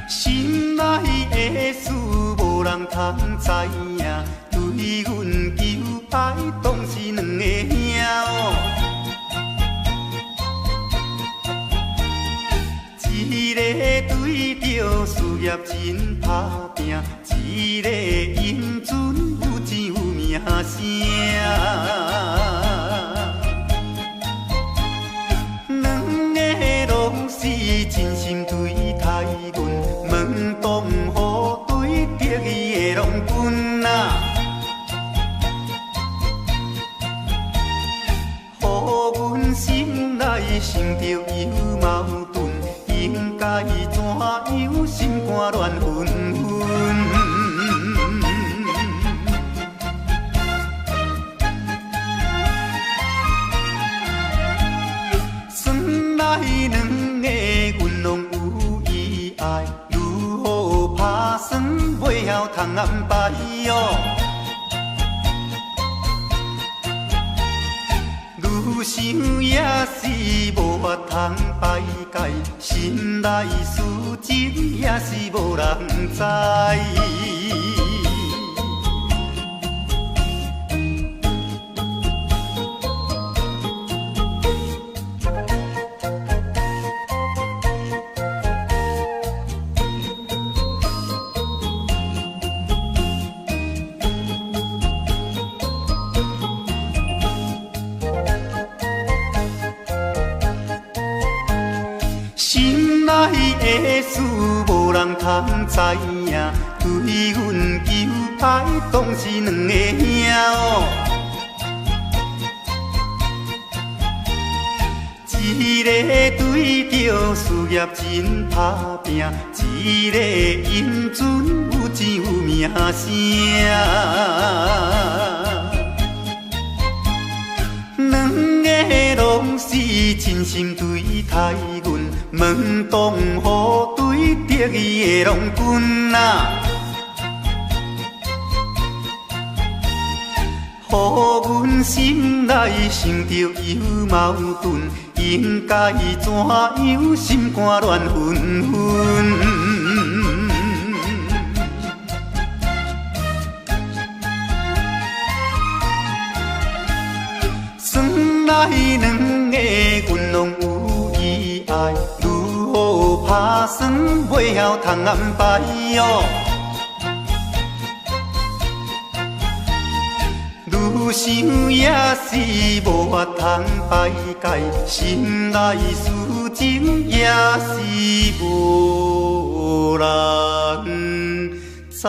心内的事无人通知影，对阮求爱当是两个兄哦。一个对着事业真打拼，一个英俊有钱有名声。两个拢是真心对待阮，门当户对得意的郎君啊，予阮心内想着有矛盾，应该怎样心肝乱纷纷。算来两个阮拢有意爱，如何打算袂晓通安排哦？愈想也是无法通排解，心内事情也是无人知。心内的事无人通知影，对阮求爱当是两个兄哦。一个对着事业真打拼，一个英俊有钱有名声。两个拢是真心对待阮，门当户对得意的郎君啊，予阮心内想着有矛盾，应该怎样心肝乱纷纷。算来两个阮拢有意爱，如何打算袂晓通安排哦？愈想也是无法通排解，心内事情也是无人知。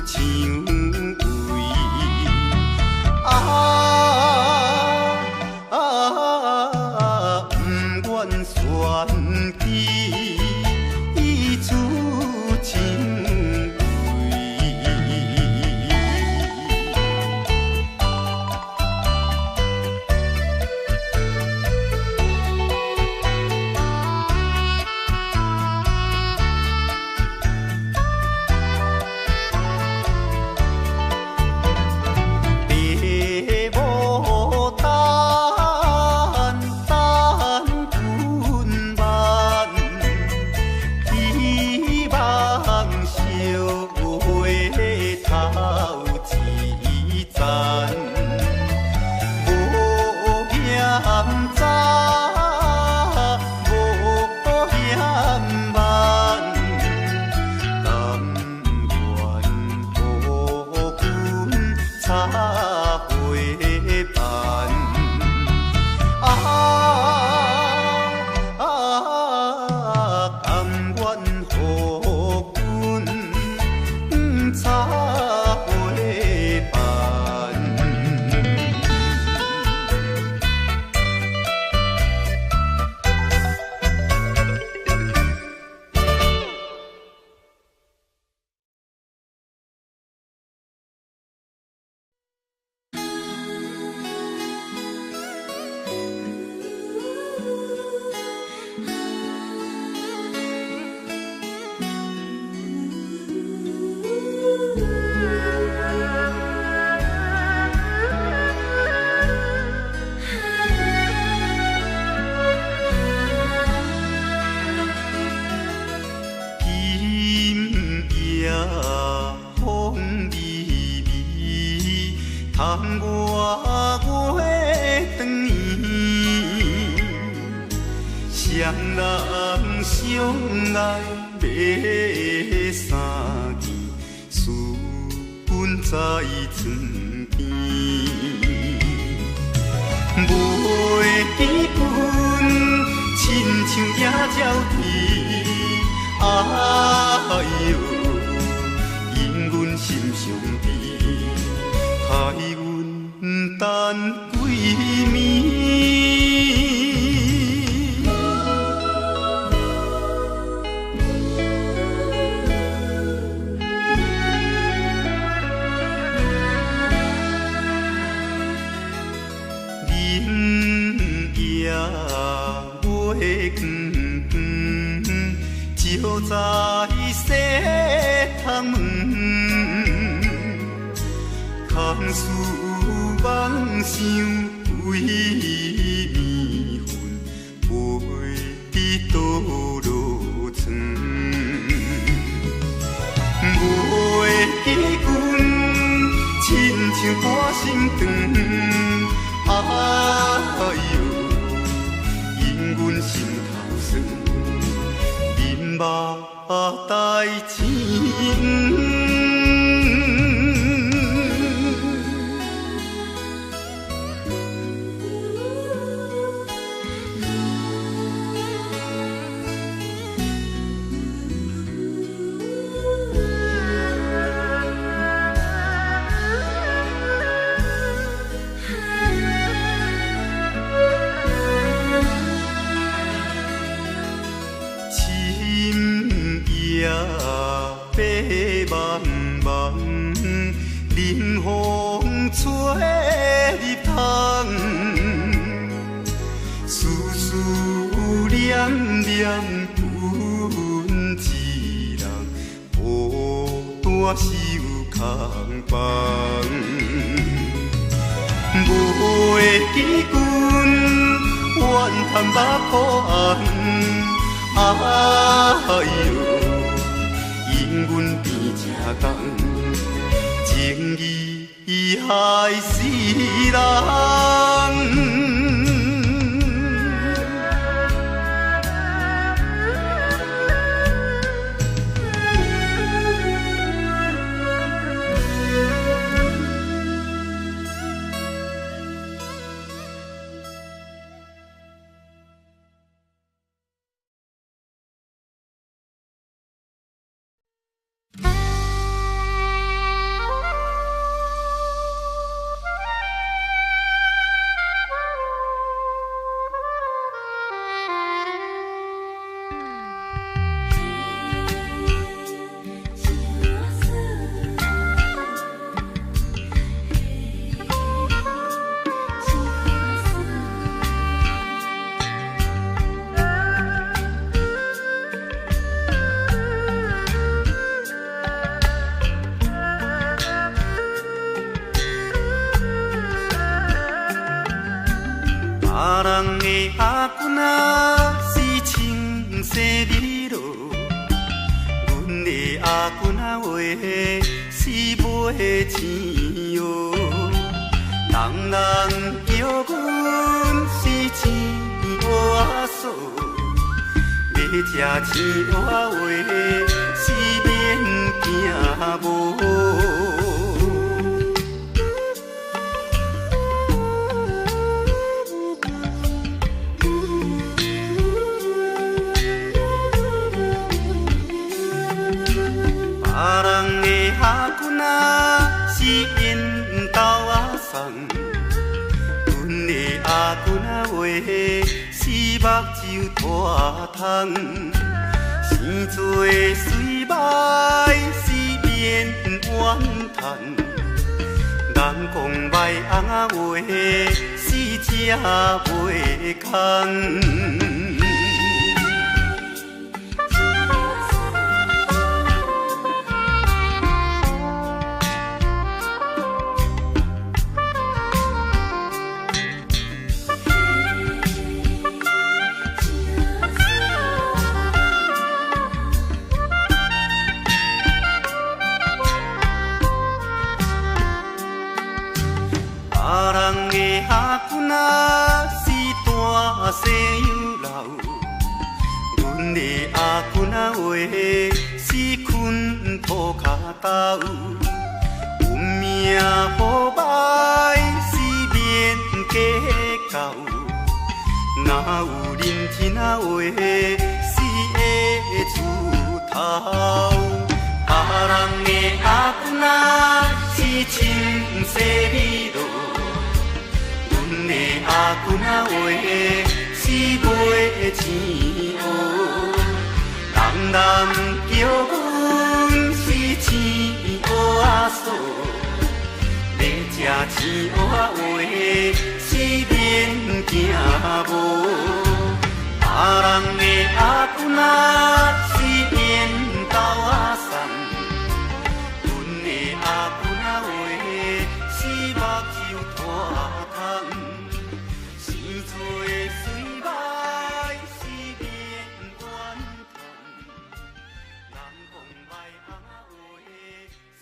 情我的长年，双人相爱要三更，思阮在床边，袂记阮亲像野鸟啼，哎哟，因阮心伤悲，害阮等几暝。照在西窗门，空思梦想为暝昏，飞倒落床。袂记阮亲像半心肠，哎哟，因阮心头酸。目台前。茫茫，冷风吹入窗，思思念念阮一人，孤单守空房。袂记阮怨叹目苦红，哎哟。因阮变正重，情义害死人。别人的阿君仔是穿西米露，阮的阿君仔话是买钱哟。人人叫阮是钱娃嫂，要吃钱娃话是免惊无。别人的阿君仔是因兜仔送，阮的阿君仔话是目睭大窗，生做水歹是免怨叹，人讲歹翁仔话是吃袂空。人的阿君啊，是大西洋流。阮的阿君啊，话是困土脚豆。有命好歹是免计较。哪有人天啊话是会出头？别人的阿君啊是清洗美路，阮的阿君啊话是卖钱乌。人人叫阮是钱乌阿嫂，要食钱乌话是免惊无。别人的阿君啊是面豆阿送，阮的阿君啊话是目睭拖窗，生做水歹是免怨叹，人讲歹翁仔话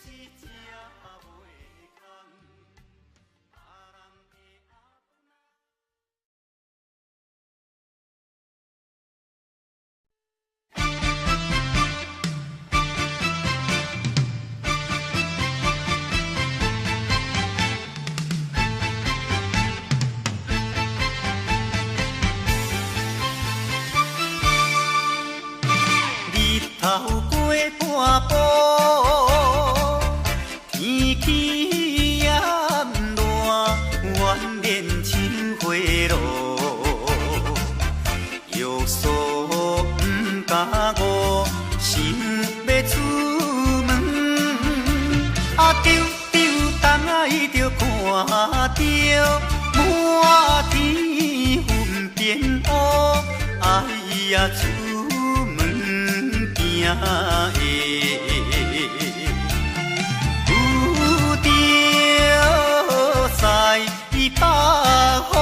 是食袂空。头过半步，天气炎热，愿连情花落。约束不敢误，想要出门，丢东仔就看到满天云变乌，哎呀！有着西北风，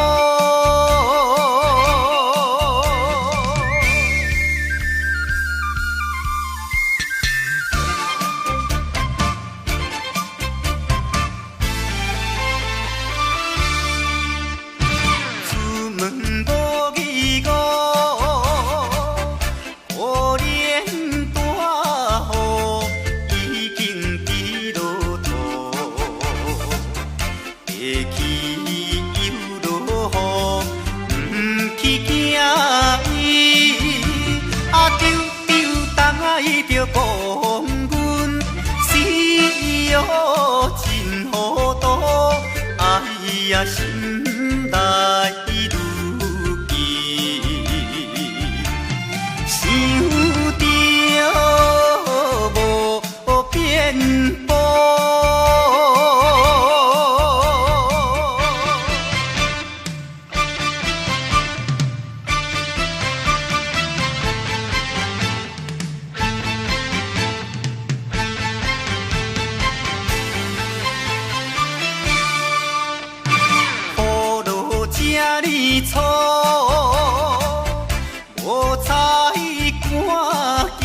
出门无意外。就讲阮死哦真糊涂，哎呀心内如记，想着无变步。错，无采赶紧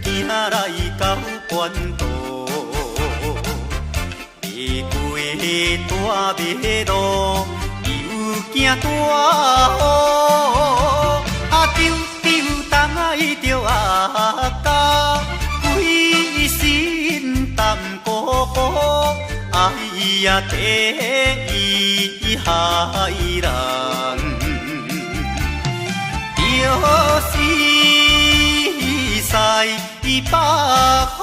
行来到关渡，未过大马路，又惊大雨，丢东仔着阿家，规身淡薄薄，哎呀第一害人。就是西北风。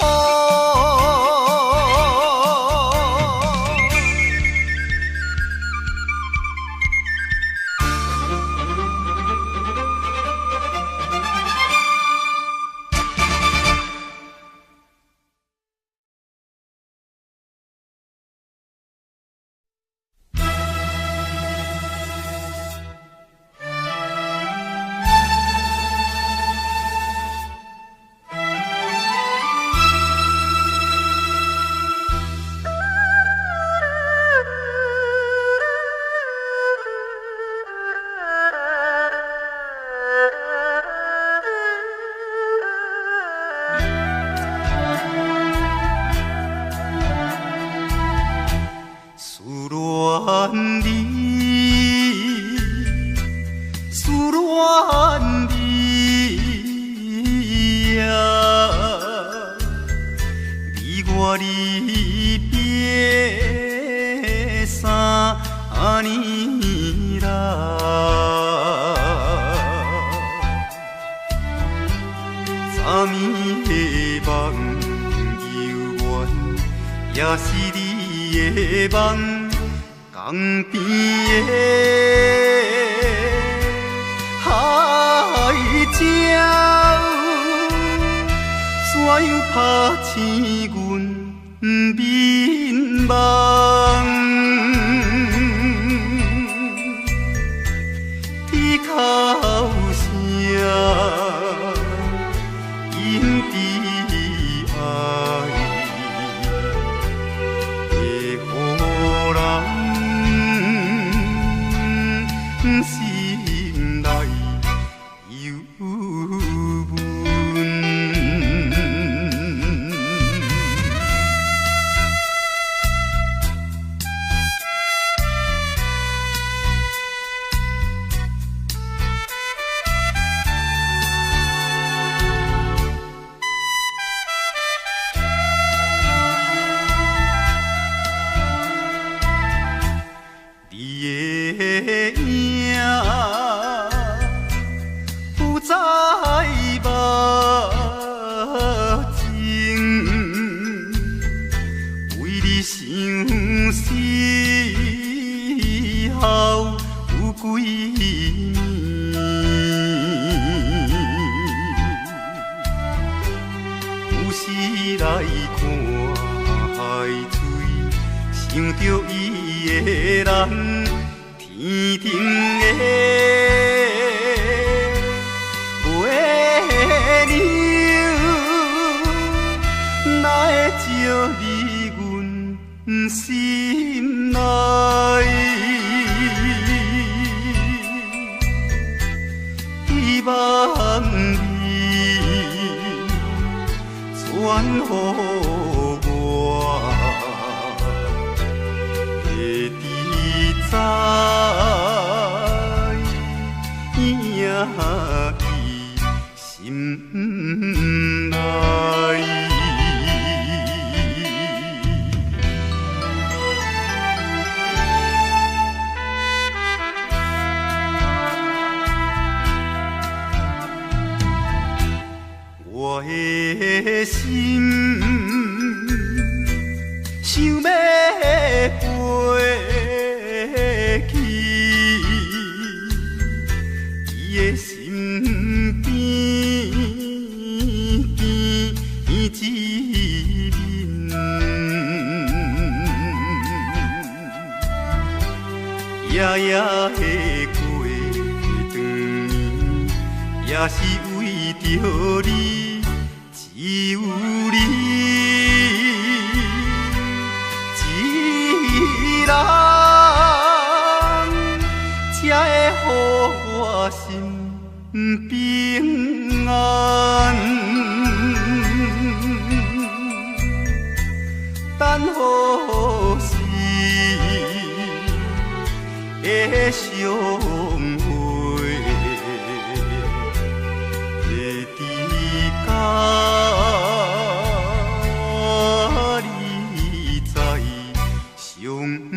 离别3年来，昨暝的梦游园，也是你的梦，江边的海鸟。怎样拍醒阮眠梦？伊哭声引伫爱，会予人心内忧闷。不再目睛，为你想死后有几年，有时来看海水，想着伊的人。天顶的月亮，哪会照入阮心内？希望你传予我。在伊心内。我的心想要飞。伊的身边见一面，夜夜的过长年，也是为着你，只有你一人。才会予我心平安，等何时的相会，会伫甲你再相会。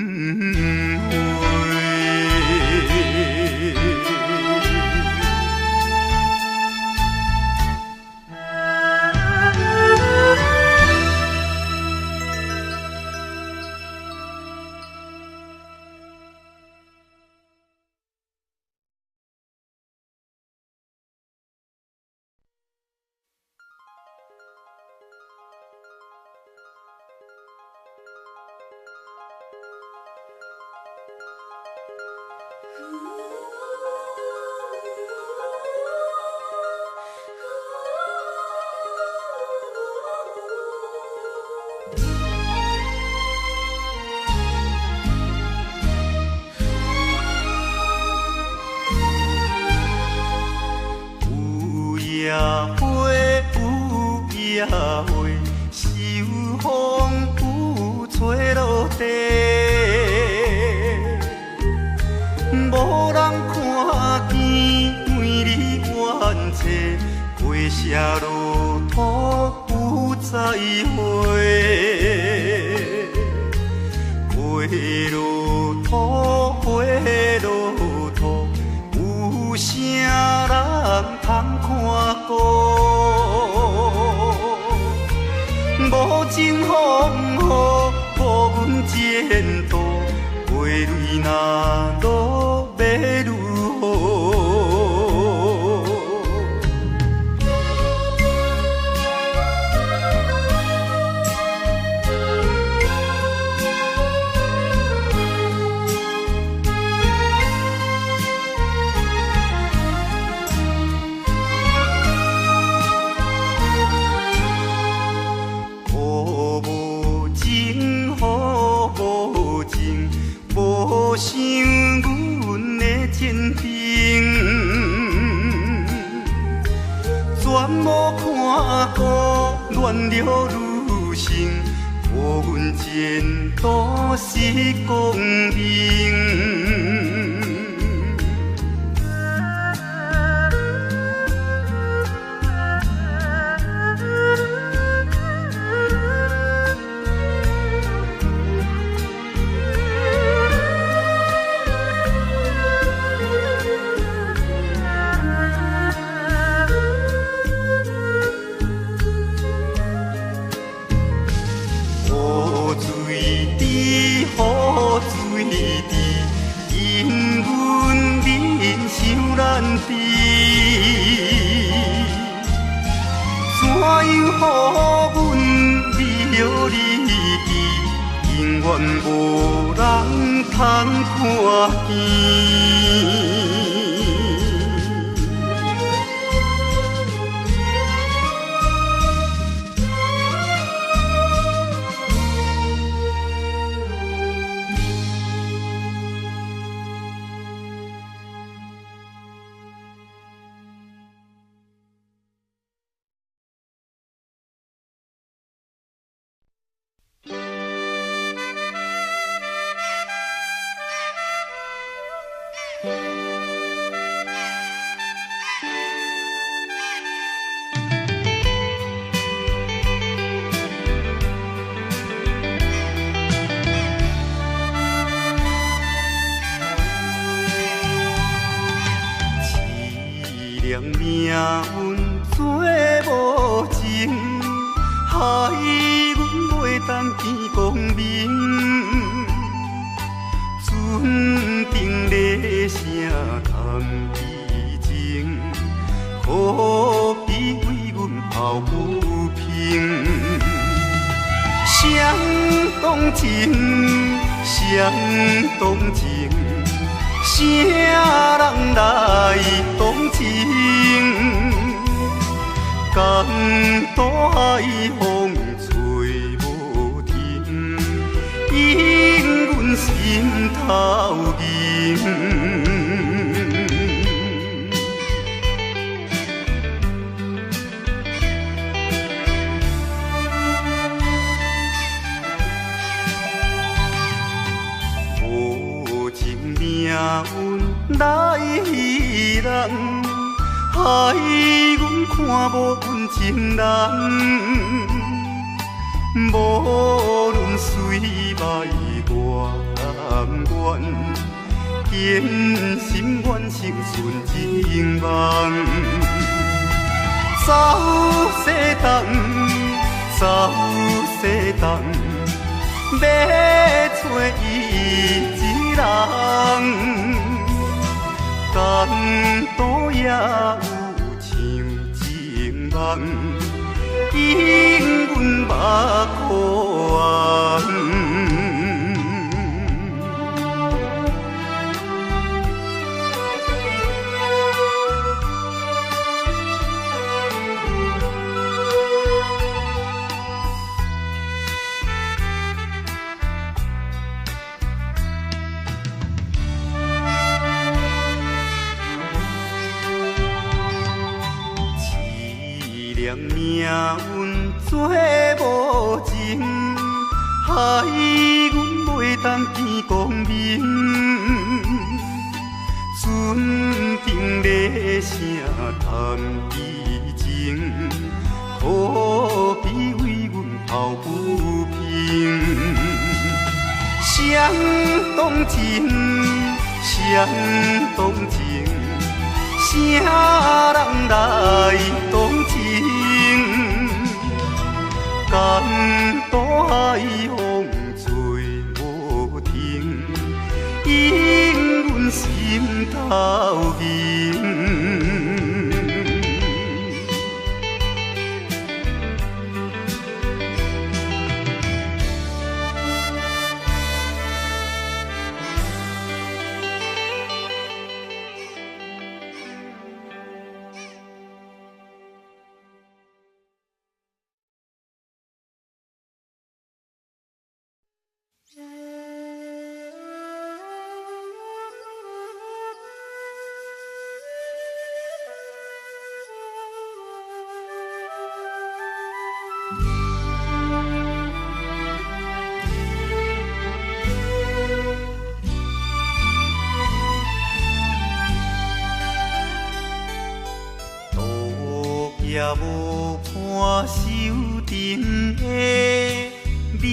野花秋风有吹落地，无人看见为你怨嗟，过社路途有再会。落土，花落土，有啥人通看顾？无情风雨，无阮前途，花蕊若落，要如何？无想阮的前程，全无看顾，恋了愈深，无阮前途是光明。永远无人通看见。命运做无情，害阮袂当见光明。船顶咧声谈悲情，可比为阮抱不平。相同情，相同情。啥人来同情？江大海风吹无停，引阮心头凝。无情命运来戏人，害阮看无阮情人。无论水歹我甘愿，坚心愿成顺情梦。走西东，走西东，要找伊一人。江岛也有像情梦，引阮目眶。命运做无情，害阮袂当见光明。船顶咧声谈悲情，可比为阮抱不平。相相同情，相同情，啥人来同情？江大海风吹无停，引阮心头凝。也无伴手顶的冷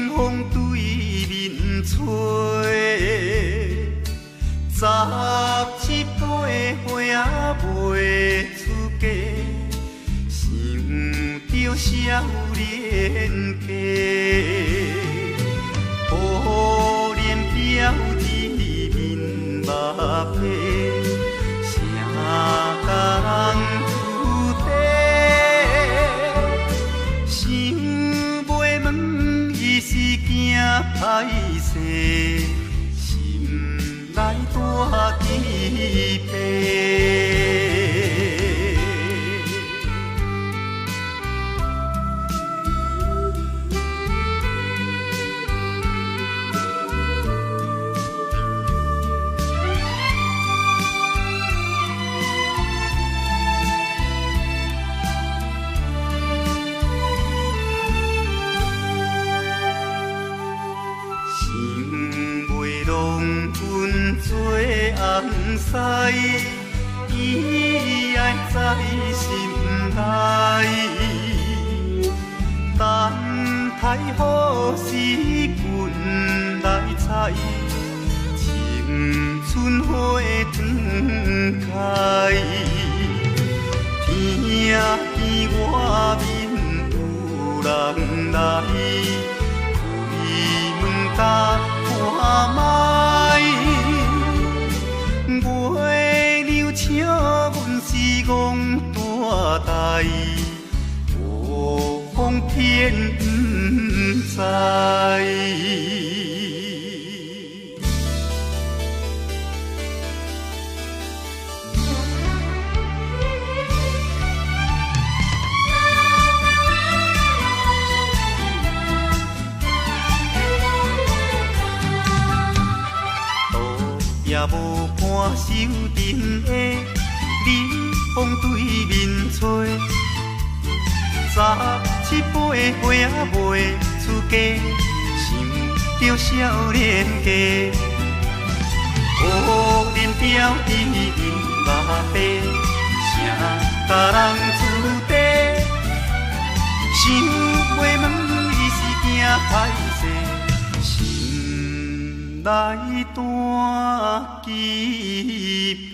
风对面吹，17岁花袂出嫁，想着少年家，可怜表弟面目皮，啥甲人？歹势，心内大疑惑。做红丝，伊爱在心内，等待好时阮来采，青春花长开。听见外面有人来，开门甲看卖。月娘请阮是戆大代，无风偏不知。也无伴手顶的冷风对面吹，17岁花袂出嫁，想着少年家，可怜表弟面目白，啥甲人出地，想袂问伊是惊歹势，心内大疑惑。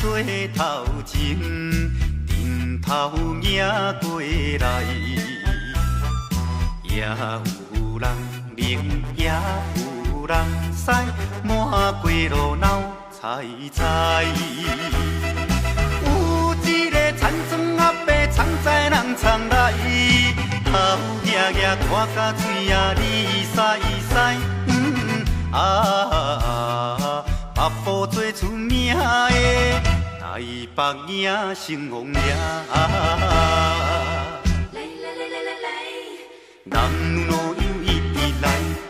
做头前，顶头迎过来，也有人明，也有人使，满过路闹采采。有一个田庄阿伯藏在人藏来，头额额大甲嘴也哩塞塞，目步做出名的。北迎成王爷。男女老幼一直来，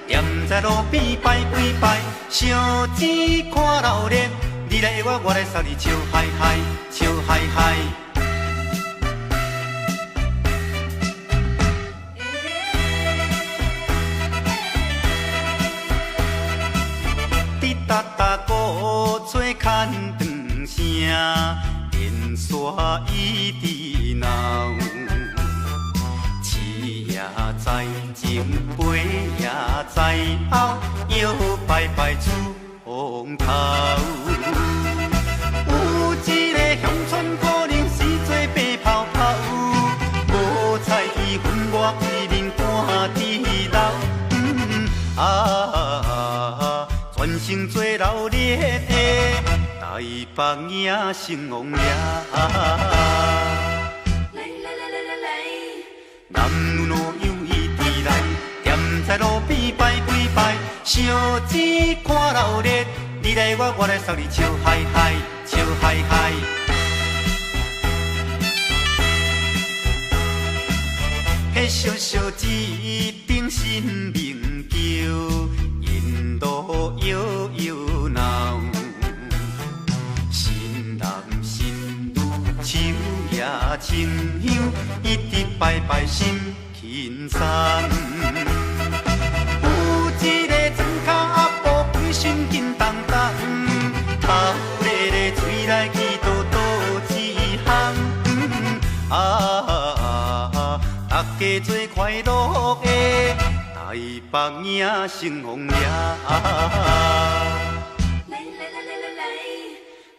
站在路边排几排，烧钱看热闹，你来我来送你笑嗨嗨，笑嗨嗨。滴答答鼓吹牵长声，烟沙一直闹。也在前，背也在后，摇摆摆出风头。有一个乡村可能是做白泡泡，无彩伊分我一人搬地楼。全城做热烈的台北迎成王爷。男女老幼一直来，站在路边排几排，烧钱看热闹，你来我来送你笑嗨嗨，笑嗨嗨。迄小小一顶新名桥，引路摇摇闹，新男新女手也牵香，一直摆摆心轻松。有一个庄脚阿婆规身紧当当，头咧咧嘴来去倒倒一项。大家做快乐的台北迎成王爷。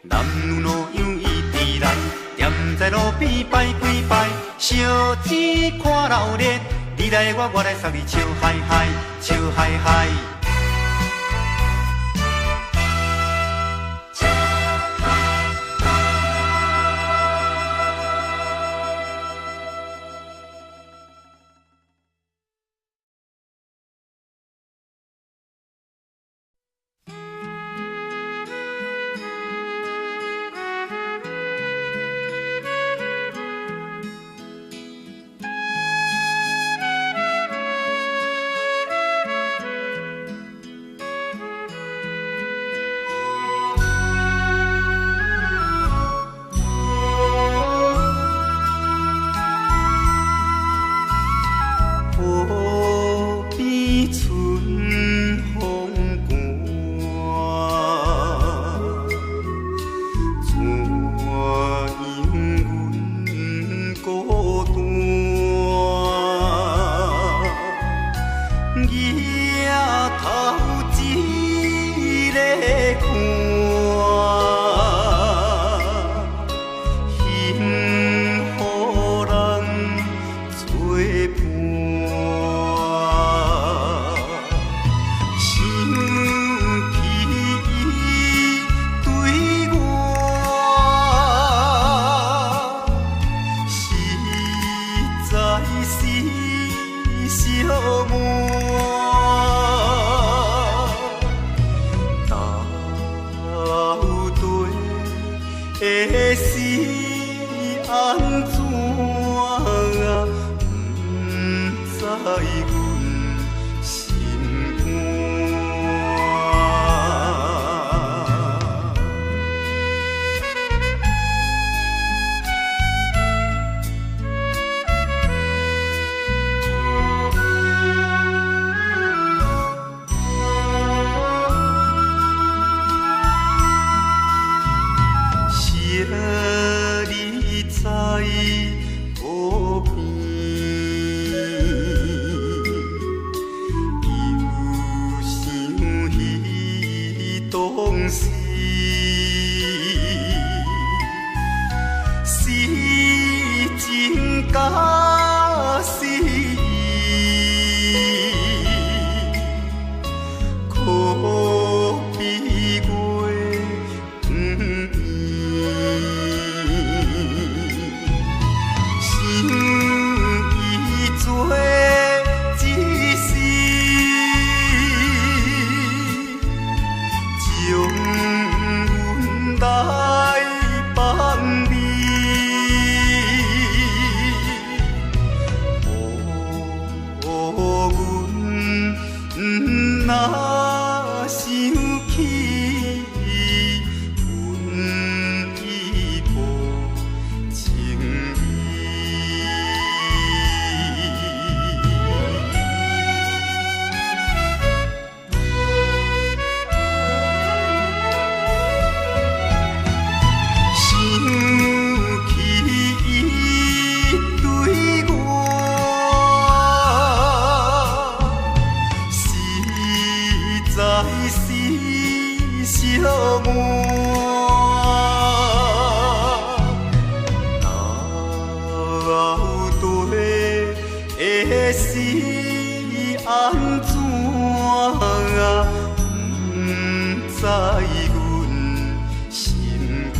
男女老幼一直来，站在路边排几排，烧钱看热闹，你来我来送你笑嗨嗨，笑嗨嗨。将阮来把小满，到底会是安怎啊？不知阮心肝。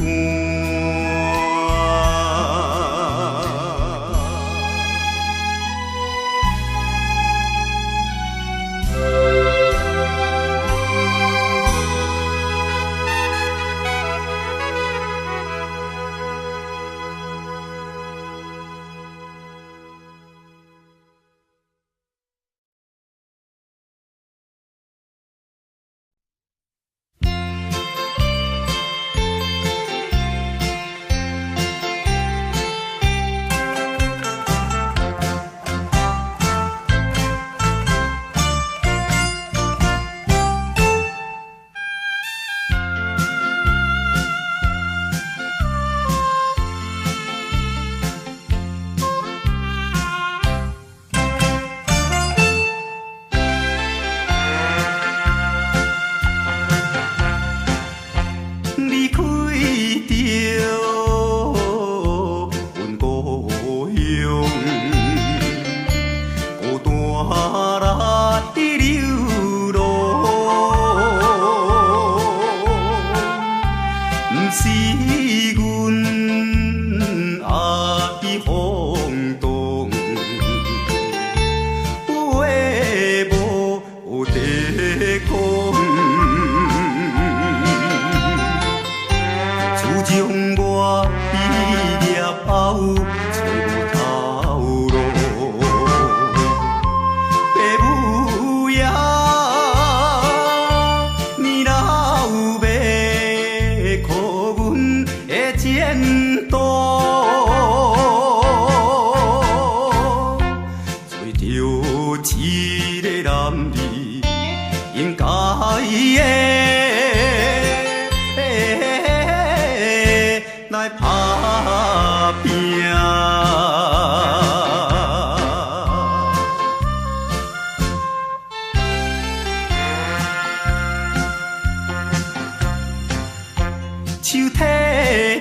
手提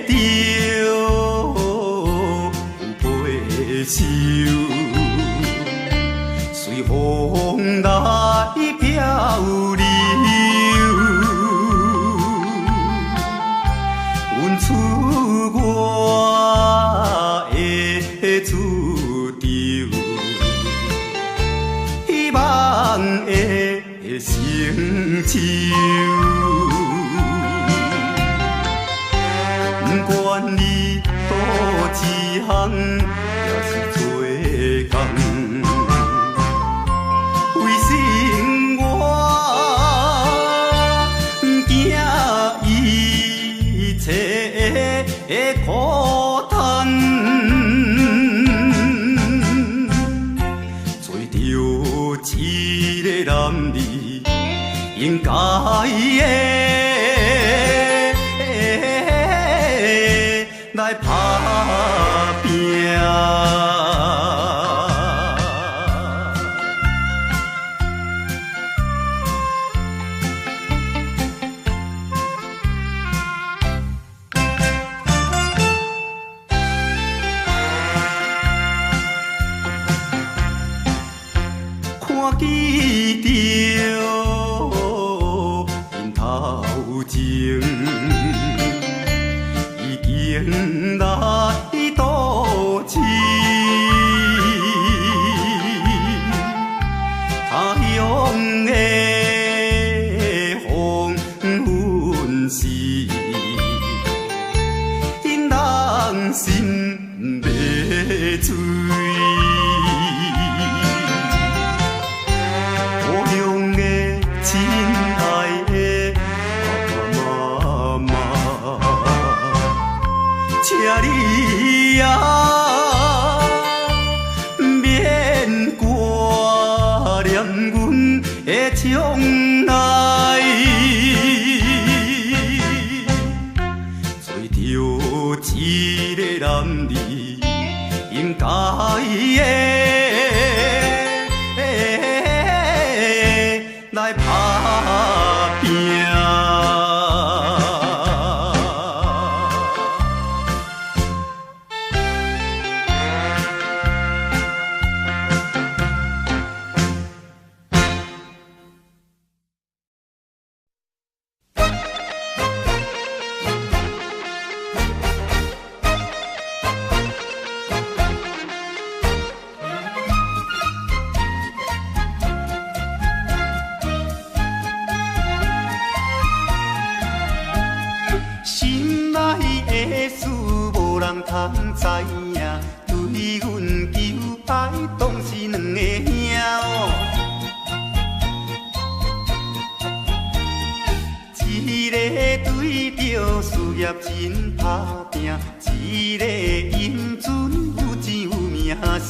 着有背手，随风来漂流。阮出我的厝场，希望会成就。不管你倒一项，也是做工，为生活惊一切的苦叹，做着一个男儿应该的。来打拼，看见着因头前。来渡情，他乡的黄昏时，因人心要醉。故乡的亲爱的爸爸妈妈。请你啊，免挂念阮的将来，做着一个男儿应该的来打拼。人通知影，对阮求爱当是两个兄哦。一个对着事业真打拼，一个英俊有钱有名声。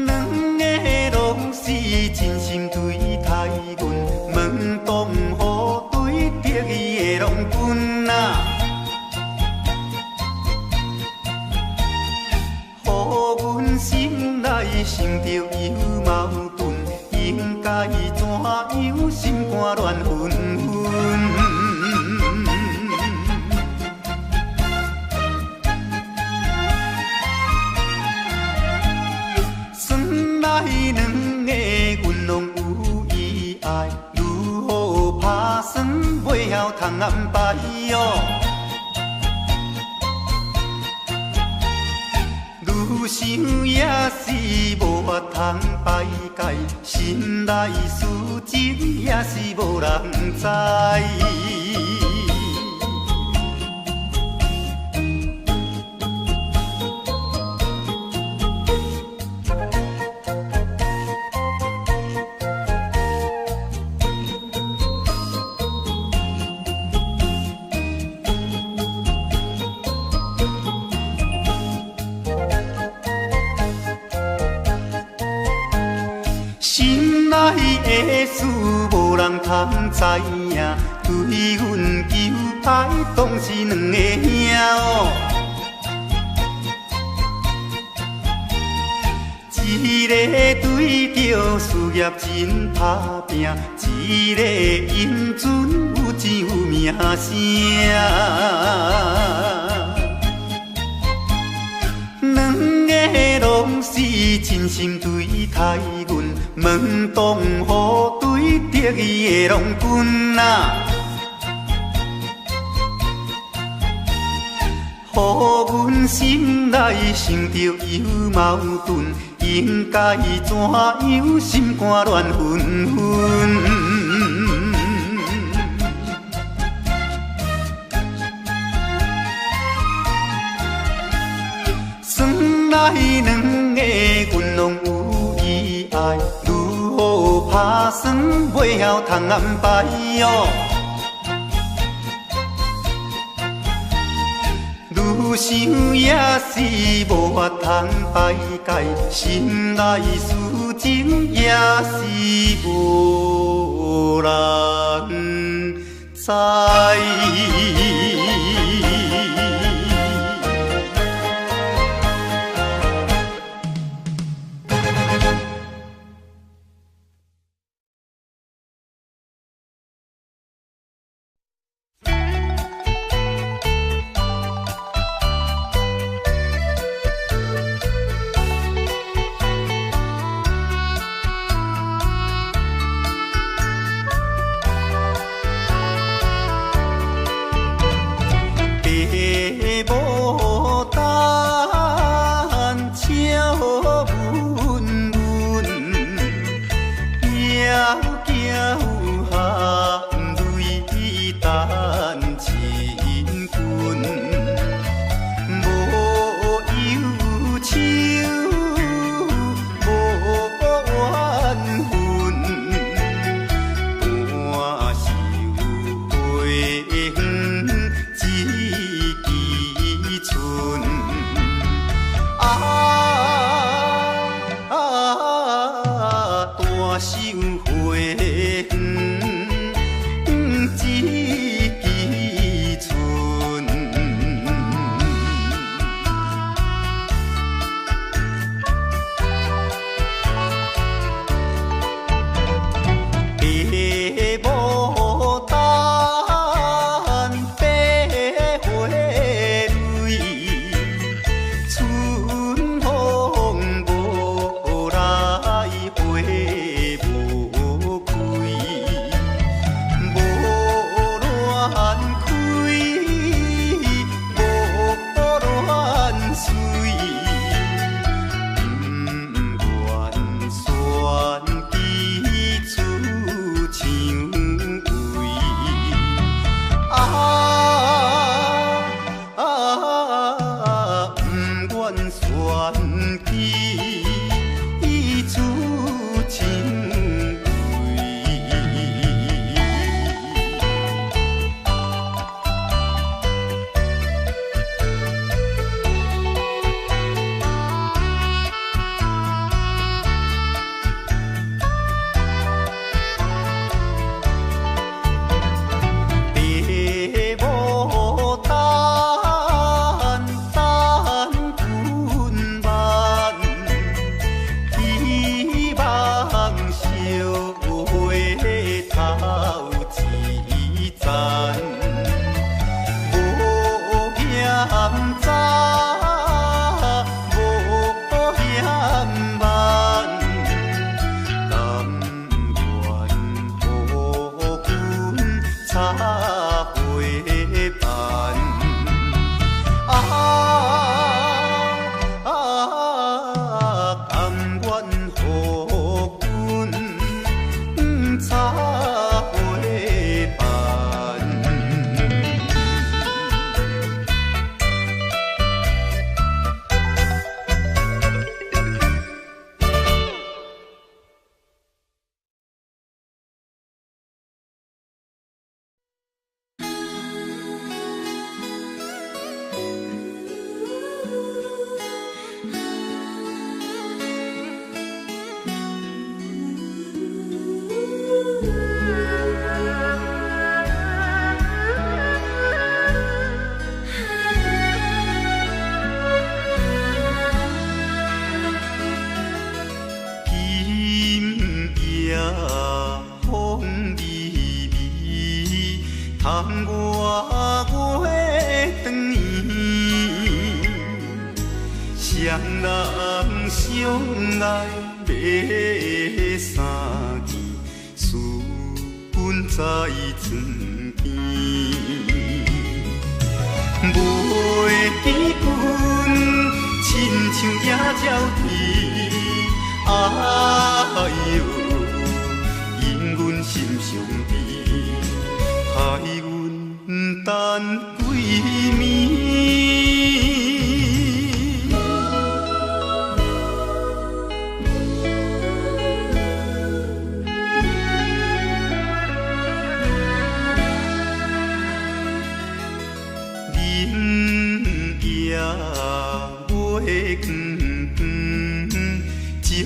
两个拢是真心对待阮，门当户对得意的郎君啊，予阮心内想着有矛盾，应该怎样心肝乱纷纷。算来两个阮拢有意爱，如何打算袂晓通安排哦？愈想也是无法通排解，心内事情也是无人知。心内的事无人通知影，对阮求爱当是两个兄哦。一个对着事业真打拼，一个英俊有钱有名声。两个拢是真心对待阮，门当户对得意的郎君啊，予阮心内想着有矛盾，应该怎样心肝乱纷纷。算来两个阮拢有意爱，如何打算袂晓通安排哦？愈想也是无法通排解，心内事情也是无人知。茶花瓣。甘愿予君茶花瓣。窗外月长圆，双人相爱要三更，思君在床边。袂记君，亲像野鸟啼，哎哟，因阮心伤悲，害阮等几暝。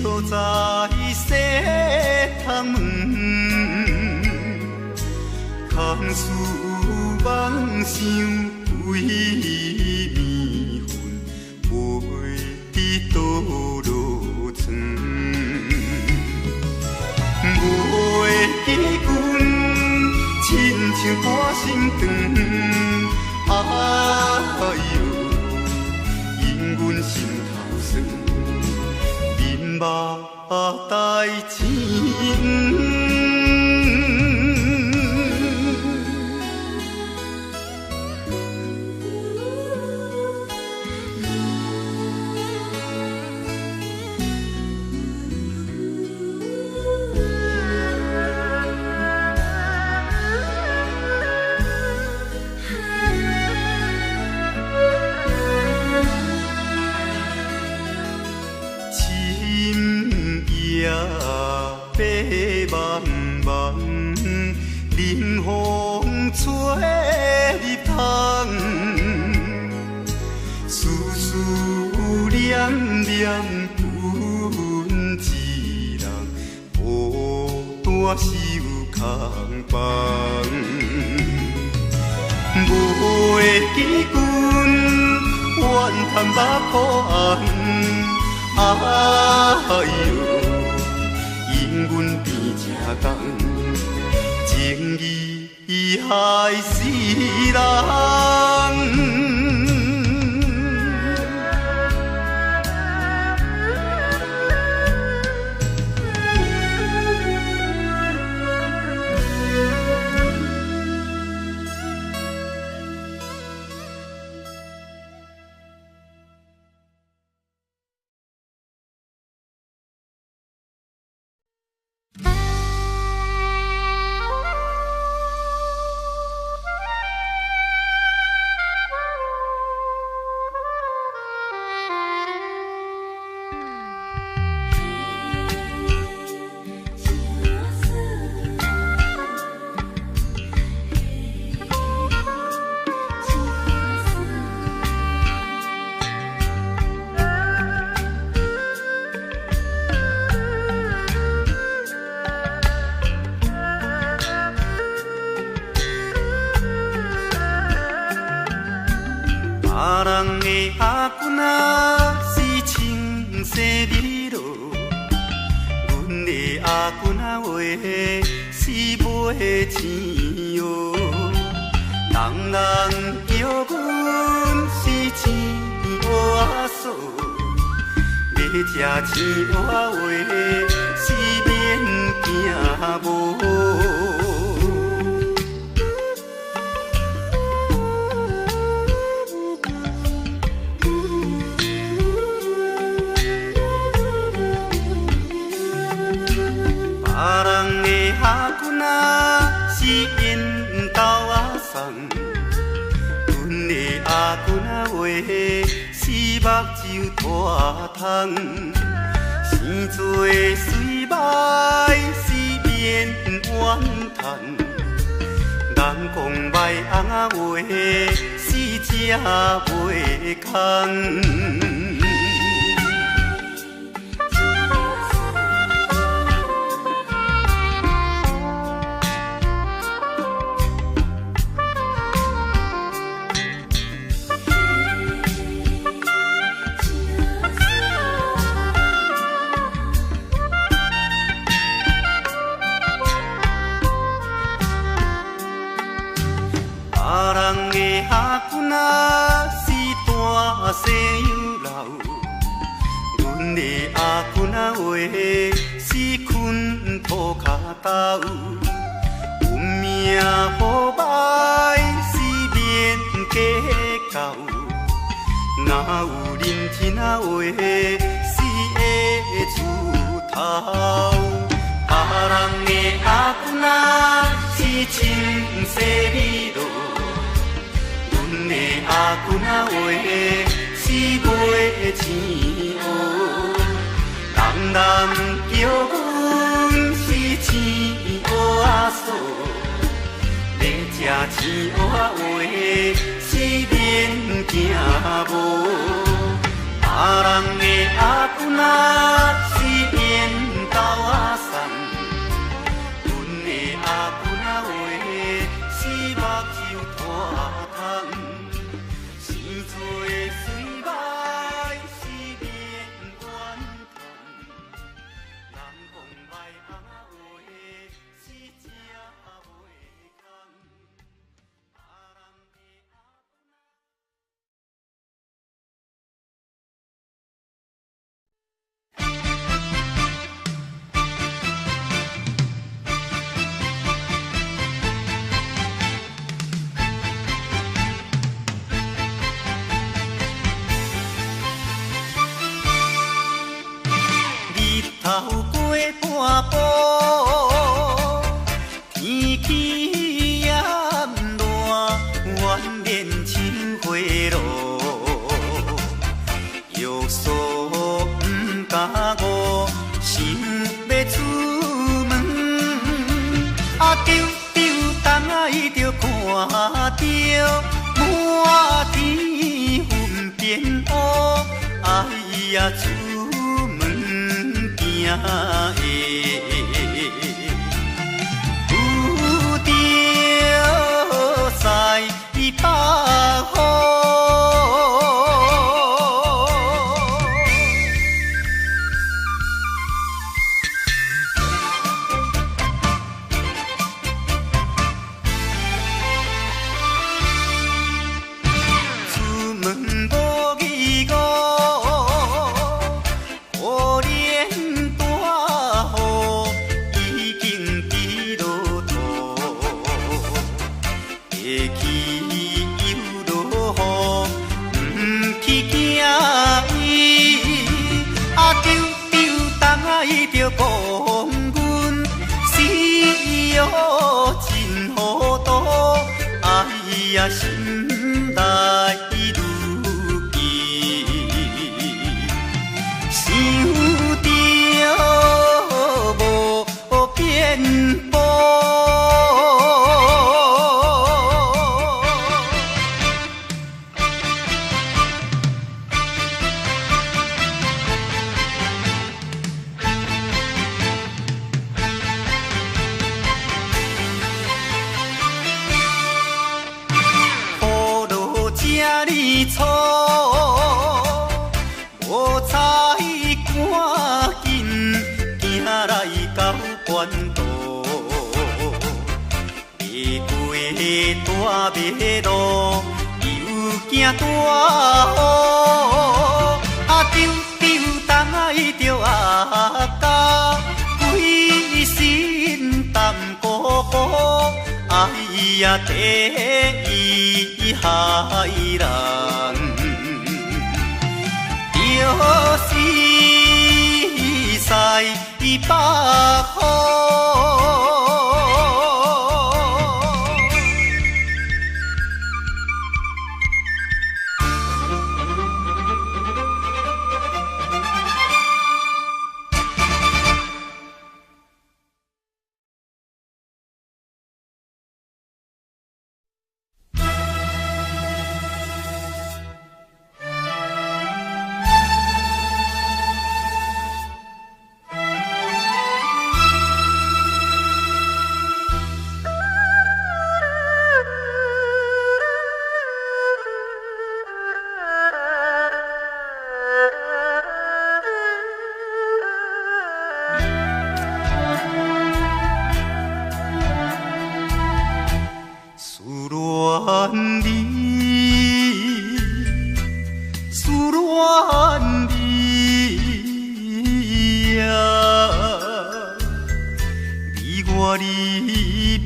照在西窗门，空思梦想为暝昏，飞倒落床。袂记君，亲像半心肠，哎哟，因阮心头酸。目台前。茫茫，冷风吹入窗，思思念念阮一人，孤单守空房。袂记君，怨叹目苦红，哎哟。因阮变正重，情义害死人。别人的阿君啊，是清洗美罗；阮的阿君啊，话是买钱哟。人人叫阮是钱瓦嫂，要吃钱瓦话是免惊无。君啊是缘投啊送，阮的阿君啊话是目睭大窗，生做水歹是面怨叹，人讲歹翁仔话是食袂空。阿君啊是大西洋流，阮的阿君啊话是困土脚豆，有命好歹是免计较，哪有认真啊话是会出头。别人的阿君啊是清洗美路。阮的阿君啊话是袂钱乌，人人叫阮是钱乌阿嫂，要食钱乌啊话是免惊无。别人的阿君啊是缘投啊送，阮的阿君啊话是目睭大窗。头过半步，天气炎热，愿面青花露。约束不敢误，想要出门，丢东海就看到满天云变乌，哎呀！有着西北风。出门无意外。就讲阮死哦真糊涂，哎呀心内如记，想着无变步。错，无彩赶紧行来到关渡，迷过大马路，又惊大雨，丢东海着阿家，规身淡薄薄，哎呀第一害人。就是西北风。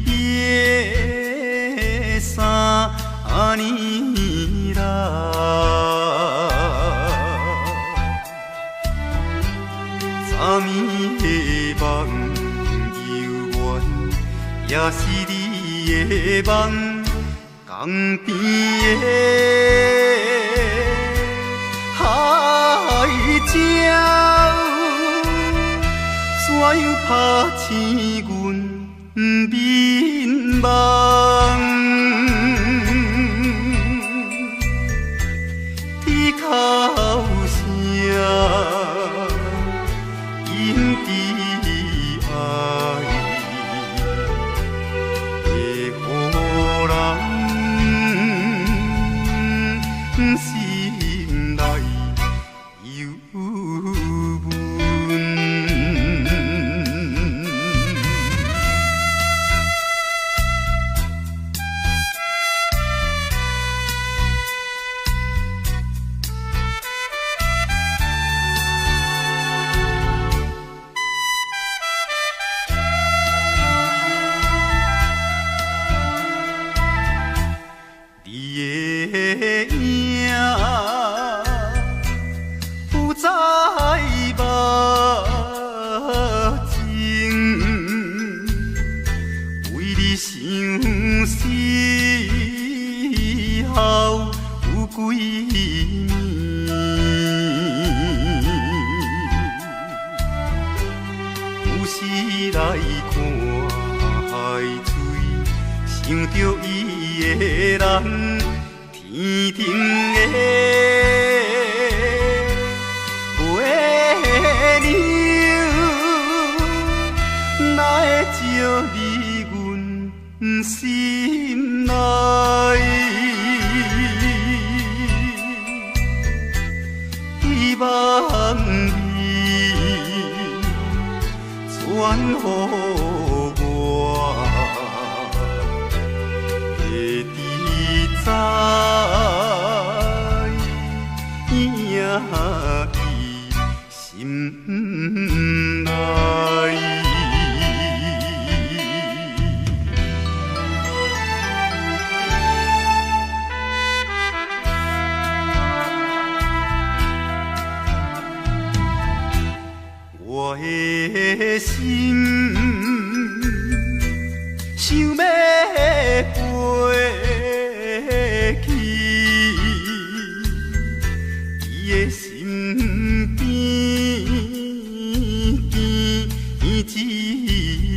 别三年啦，昨暝的梦游远，也是你的梦，江边的海鸟，怎样拍醒阮眠梦？伊哭声，因伫爱，会予人心内忧闷。想着伊的人，天顶的月亮，哪会照入阮心内？希望你传予我。在影伊心内。我的心想要飞。身边一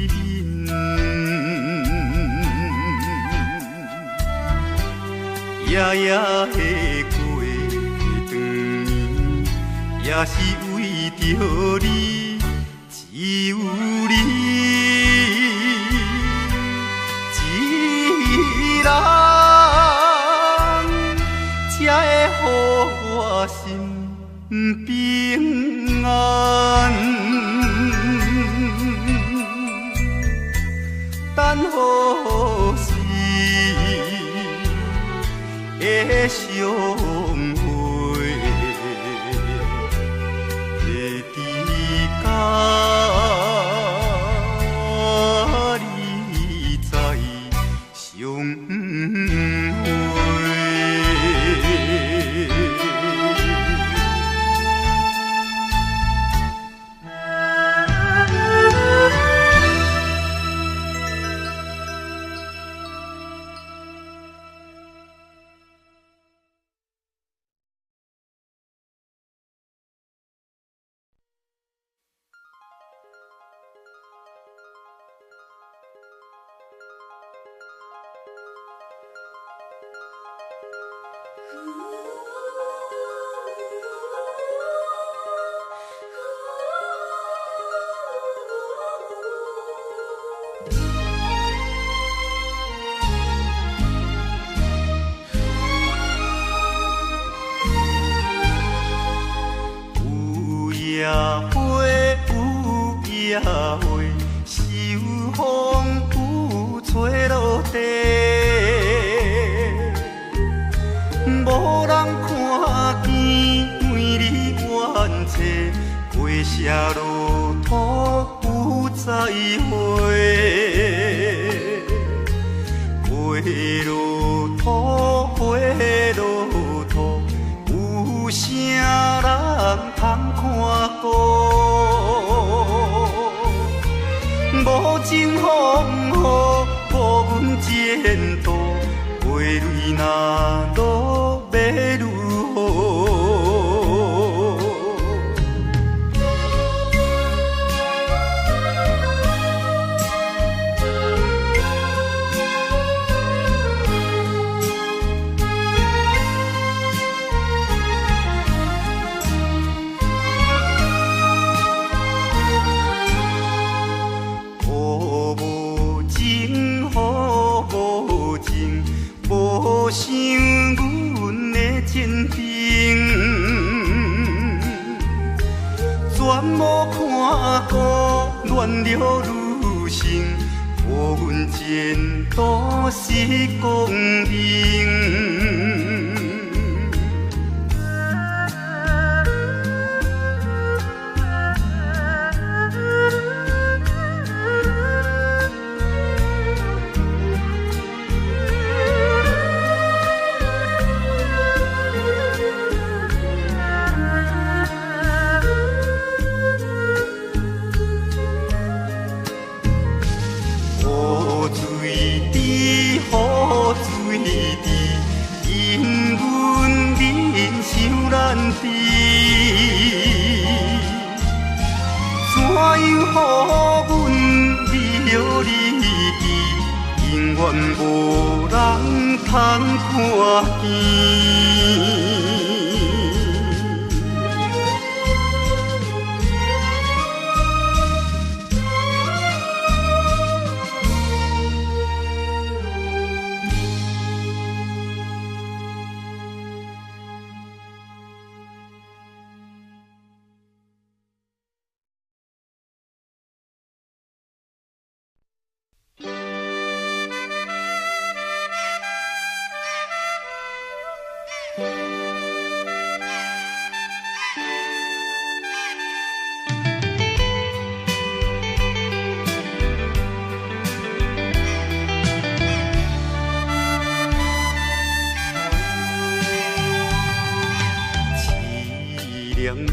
面，夜夜的过长年，也是为着你，只有你一人，才会予我心平安，等何时的相会，会伫甲你再相会。野花秋风有吹落地，无人看见每日怨嗟，花谢落土有再会。情好无情，无想阮的前程，全无看过恋了女性，予阮前途是光明。雨水滴，因阮人想难治。怎样予阮离了你去，永远无人通看见。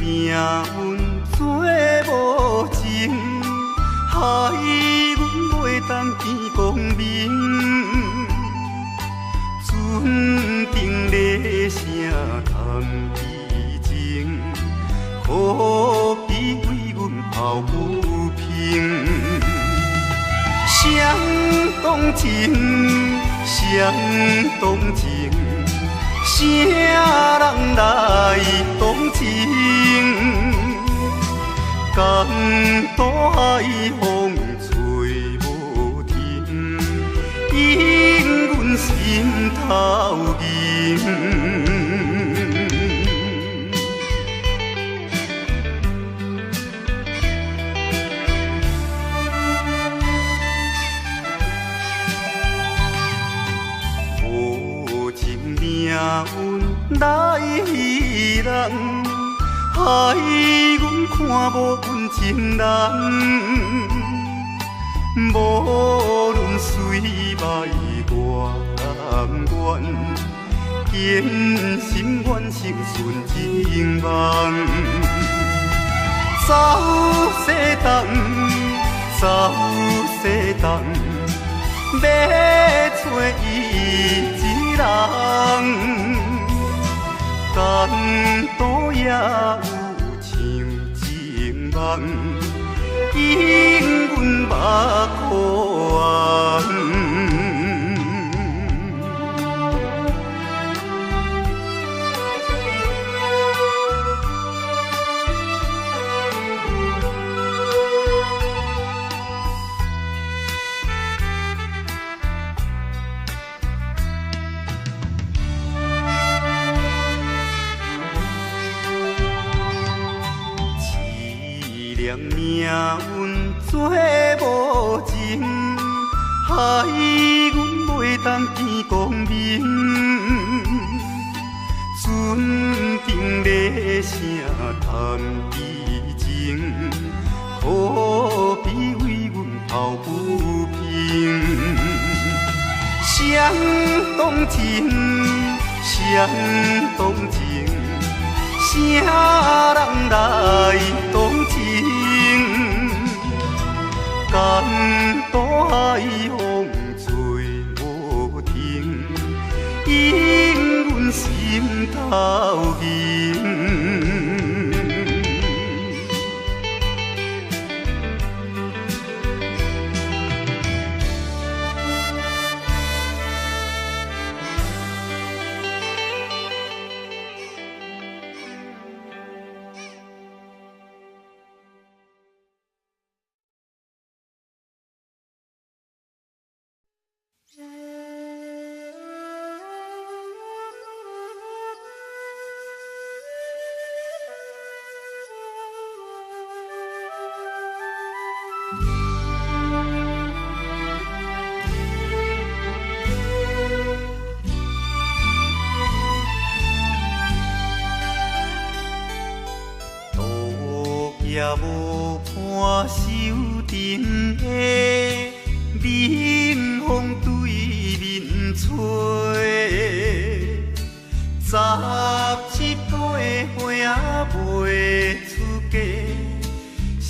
命运做无情，害阮袂当见光明。船顶咧声谈悲情，可比为阮抱不平。谁同情，谁同情？啥人来同情？江岛海风吹无停，引阮心头凝。无情命运来戏人，害阮看无阮情人。无论水歹我甘愿，坚心愿成顺情梦。走西东，走西东，要找伊一人。江岛也有像情梦，引阮目眶红。命运做无情，害阮袂当见光明。船顶咧声谈悲情，可比为阮抱不平。谁同情，谁同情？啥人来同情？江岛海风吹无停，引阮心头凝。无伴手顶的冷风对面吹，17岁花袂出嫁，想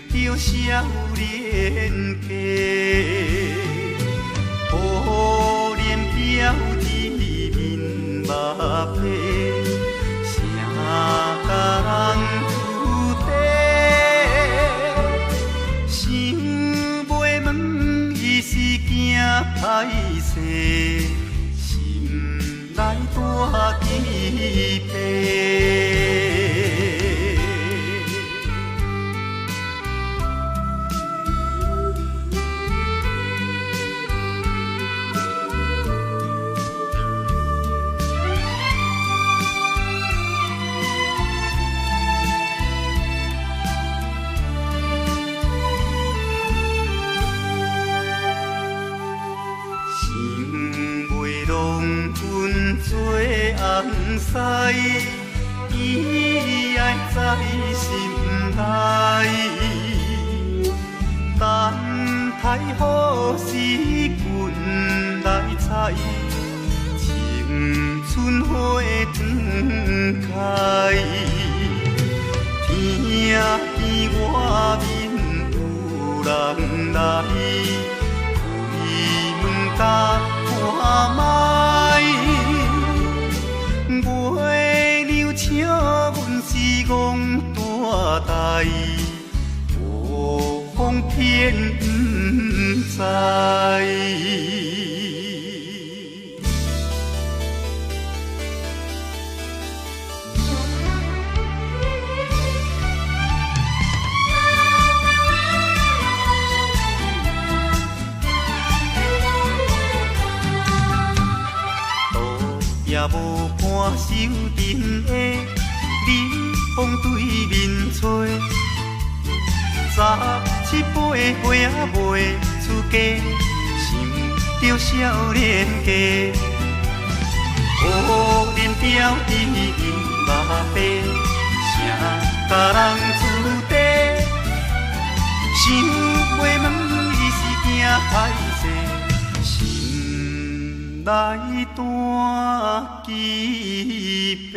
着少年家，可怜表弟面目白。甲人注定，想袂问伊是惊歹势，心内大疑惑。做红西，伊爱在心内，等待好时阮来采，青春花长开。听见外面有人来，开门甲看卖。月娘请阮是戆大代，无风偏不知。也无伴手顶的冷风对面吹，17岁花袂出嫁，想着少年家，可怜表弟目白，谁甲人注定，想袂问伊是惊歹势，心内大疑惑。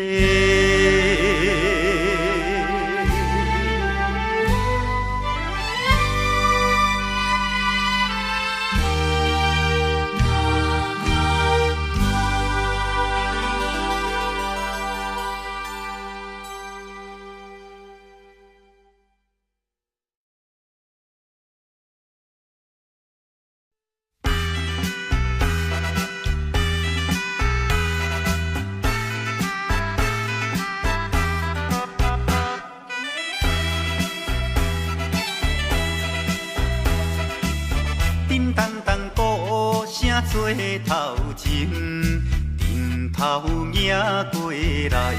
做头前，顶头迎过来，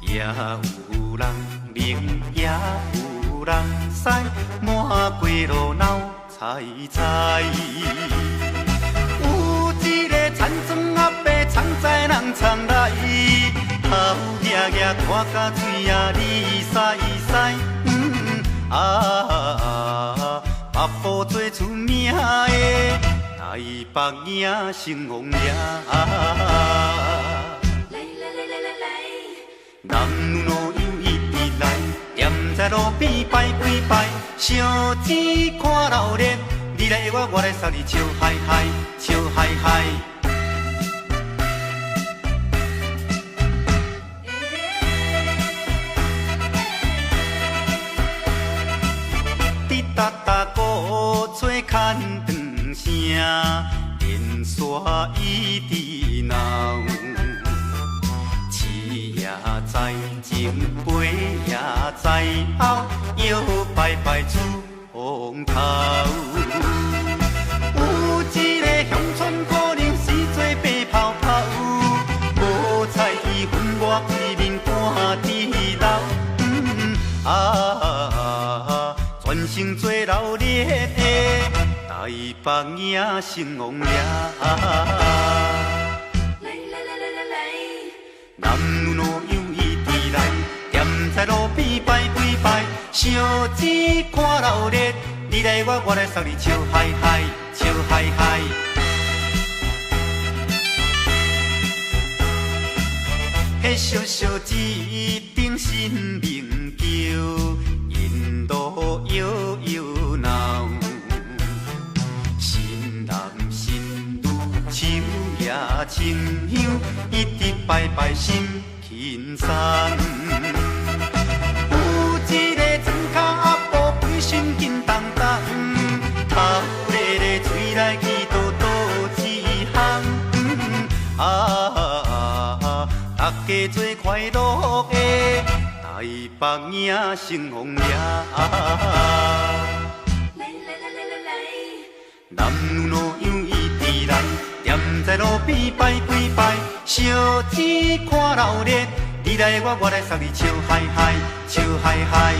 也有人明，也有人使，满街路闹猜猜。有一个田庄阿伯藏在人藏来，头额额拖甲嘴也哩塞塞，目步做出名的台北影成王爷。男女老幼一直来，踮在路边摆几摆，烧钱看老练，你来我，我来扫你，笑嗨嗨，笑嗨嗨。滴答答鼓吹牵长声，电线一直闹。市也在前，背也在后，摇摆摆出风头。有一个乡村姑娘是做白泡泡，无彩伊分我规面半地老。专程做老烈的台北影成王爷。男女老幼一直来，踮在路边。拜，烧钱看热烈，你来我来送你笑嗨嗨，笑嗨嗨。迄烧烧一顶新名叫，引路摇摇闹。新男新女手也亲香，一直拜拜心轻松。有一个庄脚阿婆规身紧当当，头咧咧嘴来去倒倒一项。大家做快乐的台北影成风呀！男女老幼伊直来，踮在路边摆几摆，烧钱看热烈，你来我来送你笑嗨嗨，笑嗨嗨。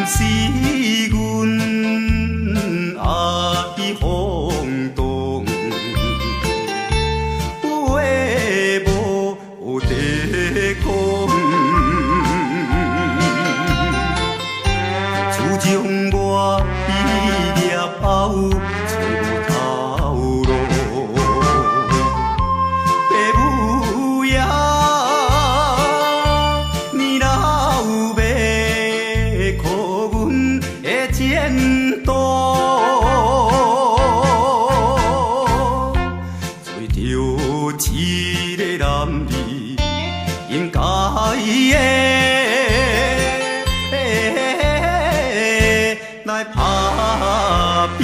是阮爱风动，话无地讲，自从我毕业后找无头路，爸母也年老要靠阮的前途，做着一个男儿应该来打拼。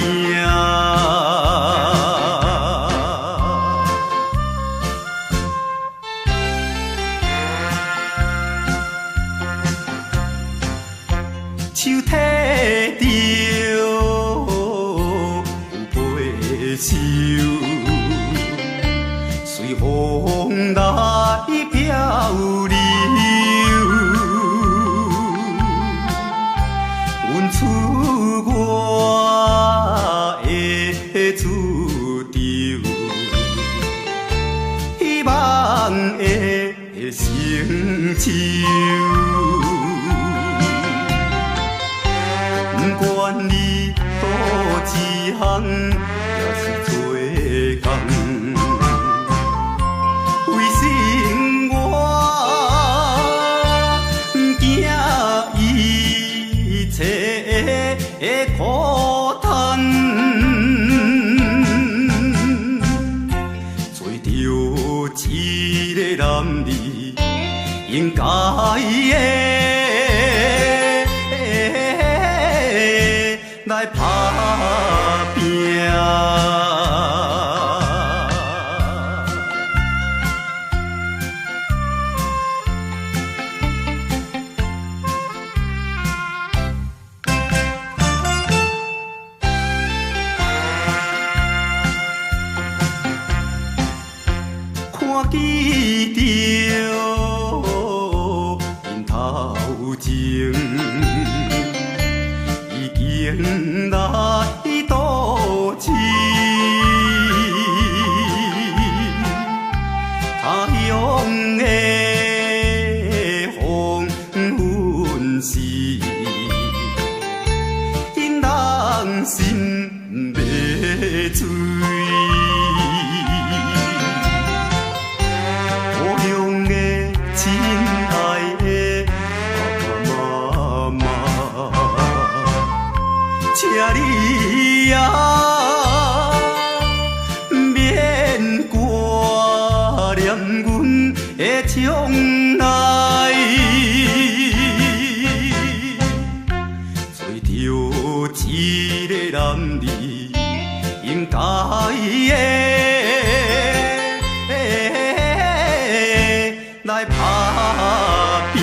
手提着有背手，随风来漂流。阮出我的厝场，希望会成就。不管你倒一项，也是做工，为生活惊一切的苦叹，做着一个男儿应该来打拼。看见着因头前已经来渡情，他乡的黄昏时，因人心要醉。故乡的亲爱的爸爸妈妈，请你也免挂念阮的将来，做着一个男儿应该来打拼。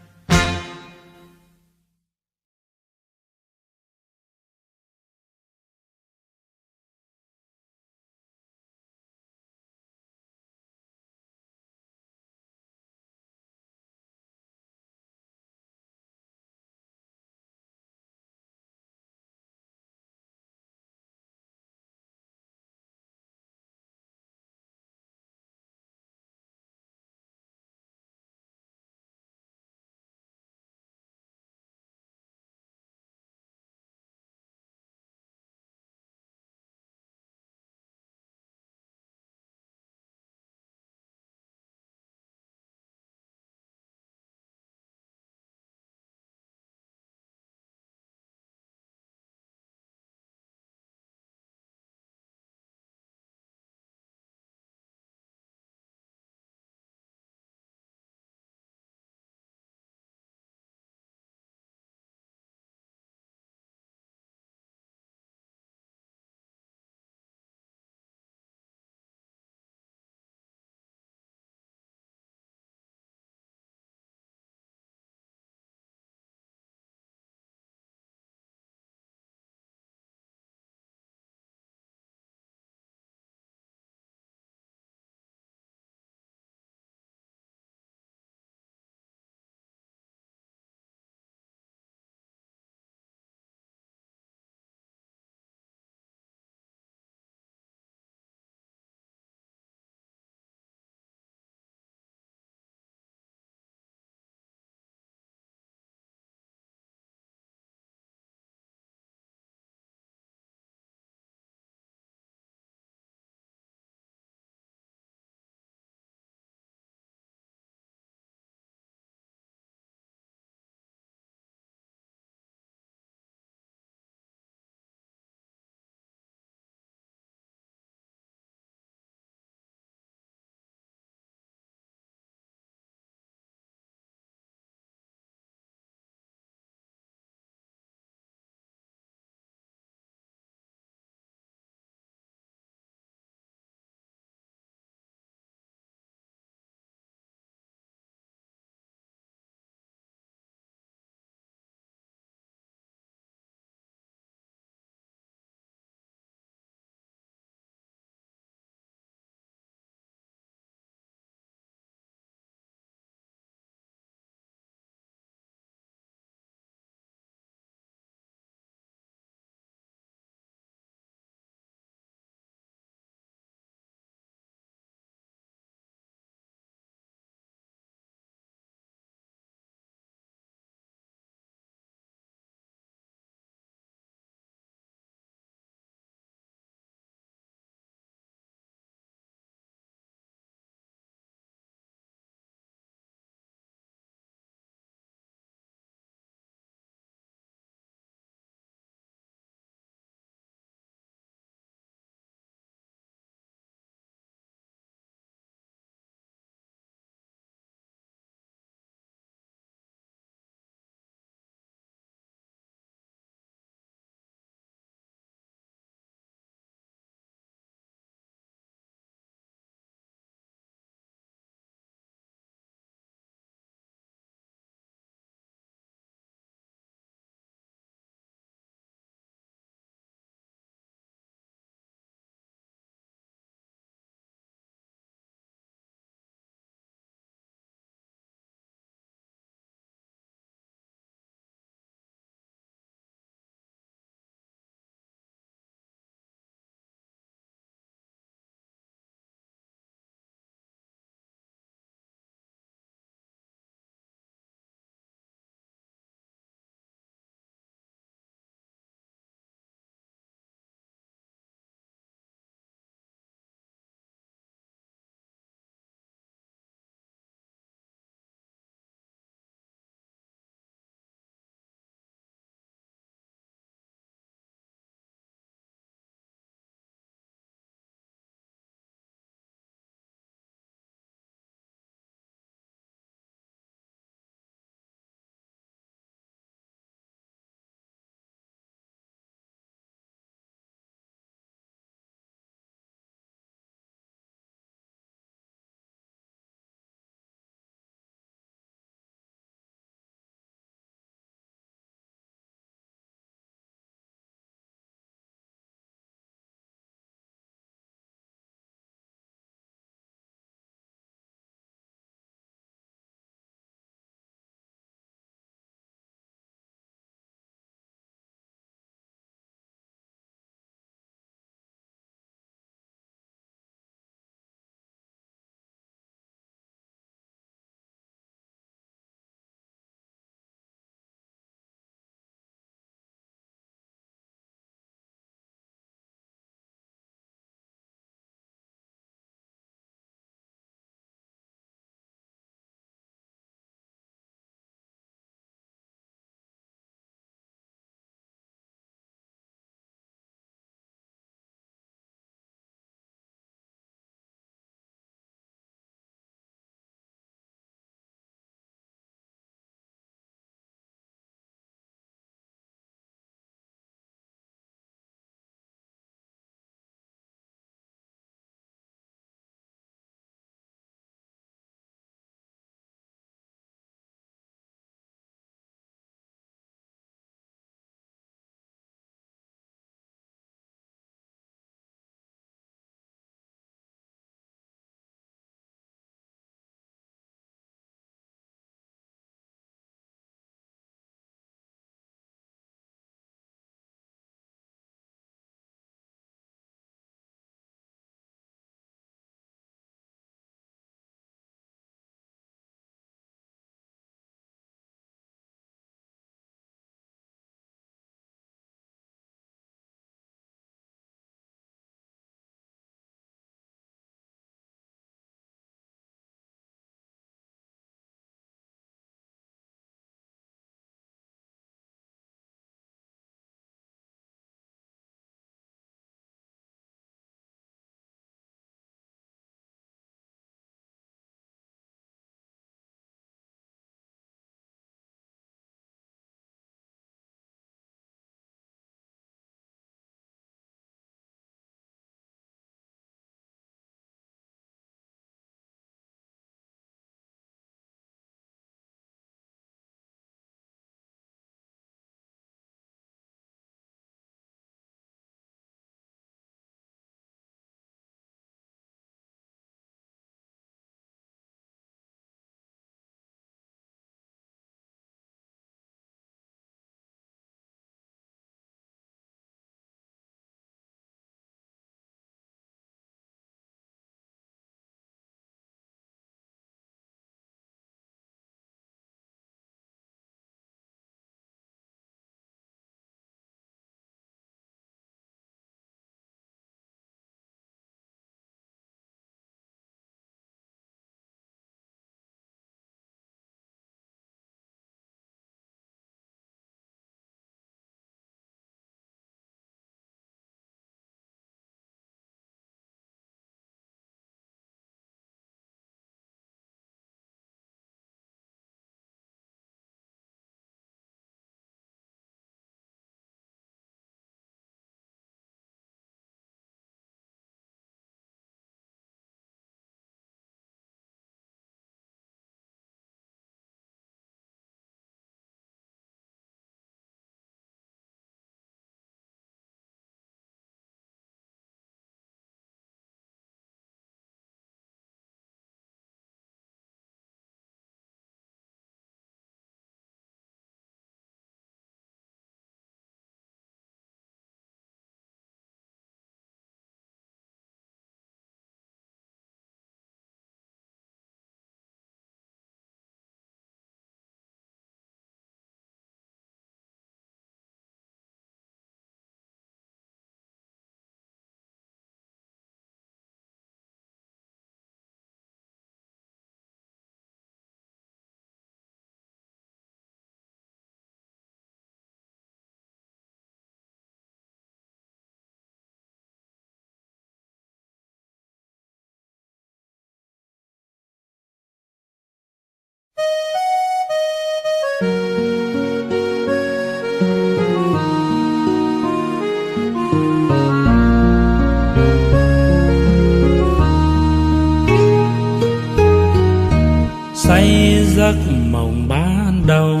giấc mộng ban đầu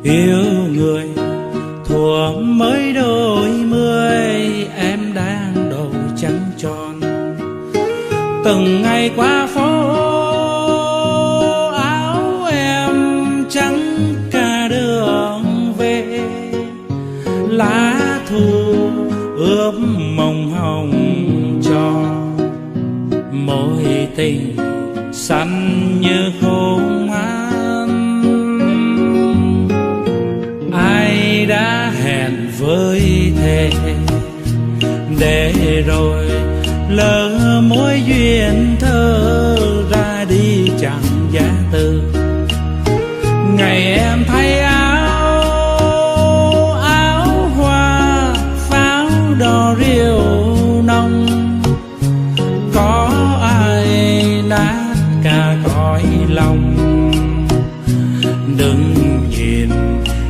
yêu người thuở mới đôi mươi, em đang đầu trắng tròn. Từng ngày qua phố áo em trắng cả đường về, lá thu ướp mộng hồng cho mối tình xanh như khung an. Ai đã hẹn với thề để rồi lỡ mối duyên thơ ra đi chẳng giá từ. Ngày em thay áo hoa pháo đỏ rượu nồng, có ai nát cả cõi lòng. Đừng nhìn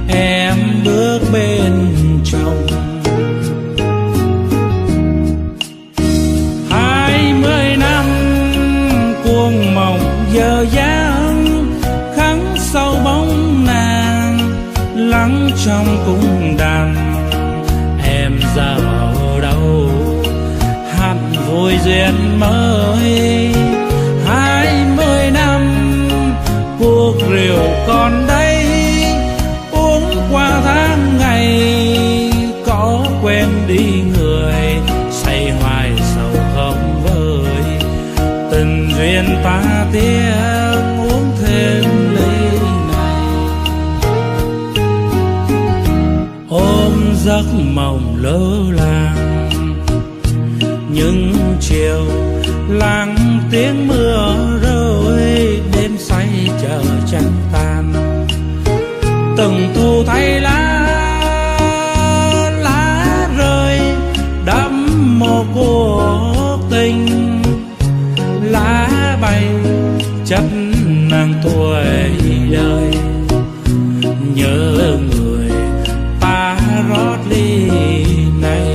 em bước bên chồng. 20 năm cuồng mộng giờ dáng, khắc sâu bóng nàng lắng trong cung đàn. Em giờ ở đâu hẳn vui duyên mới. 20 năm cuộc rượu còn đây, uống qua tháng ngày có quên đi người. Say hoài sầu không vơi, tình duyên ta tiếc uống thêm ly này. Ôm giấc mộng lỡ làng những chiều lắng tiếng mưa rơi, đêm say chờ trăng tan. Từng thu thay lá rơi đẫm mồ cuộc tình. Lá bay chất nàng tuổi đời, nhớ người ta rót ly này.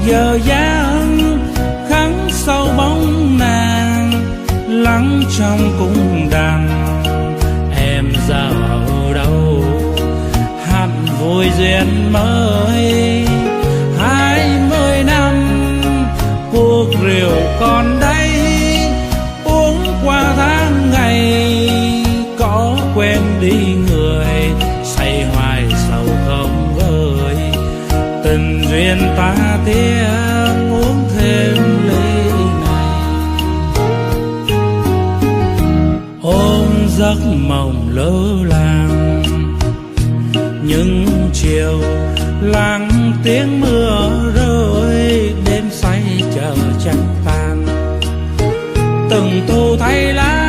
Giờ dáng khắc sâu bóng nàng lắng trong cung đàn. Em giờ ở đâu hẳn vui duyên mới. 20 năm cuộc rượu còn đây, uống qua tháng ngày có quên đi người. Say hoài sầu không vơi, tình duyên ta tiếc uống thêm ly này. Ôm giấc mộng lỡ làng những chiều lắng tiếng mưa rơi, đêm say chờ trăng tan. Từng thu thay lá